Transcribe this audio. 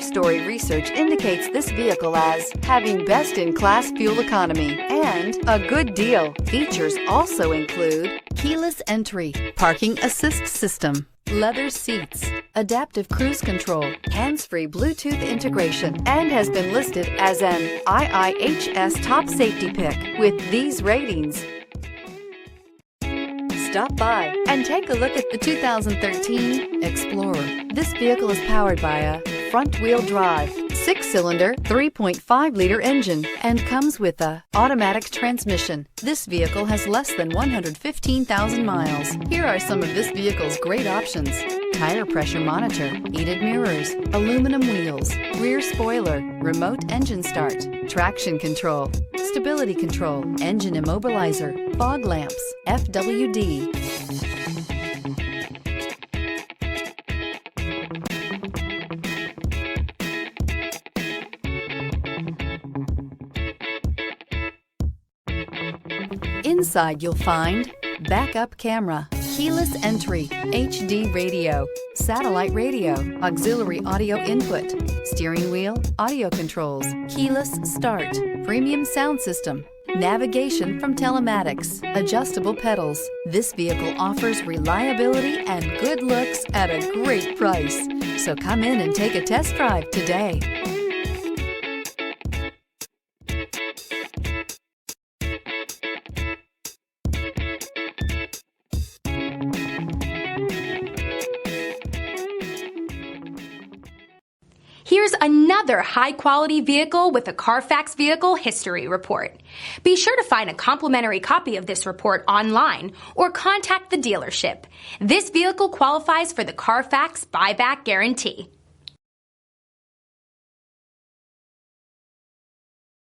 5-story research indicates this vehicle as having best-in-class fuel economy and a good deal. Features also include keyless entry, parking assist system, leather seats, adaptive cruise control, hands-free Bluetooth integration, and has been listed as an IIHS top safety pick with these ratings. Stop by and take a look at the 2013 Explorer. This vehicle is powered by a front-wheel drive, 6-cylinder, 3.5-liter engine and comes with a automatic transmission. This vehicle has less than 115,000 miles. Here are some of this vehicle's great options: tire pressure monitor, heated mirrors, aluminum wheels, rear spoiler, remote engine start, traction control, stability control, engine immobilizer, fog lamps, FWD. Inside you'll find backup camera, keyless entry, HD radio, satellite radio, auxiliary audio input, steering wheel audio controls, keyless start, premium sound system, navigation from telematics, adjustable pedals. This vehicle offers reliability and good looks at a great price. So come in and take a test drive today. Here's another high-quality vehicle with a Carfax Vehicle History Report. Be sure to find a complimentary copy of this report online or contact the dealership. This vehicle qualifies for the Carfax Buyback Guarantee.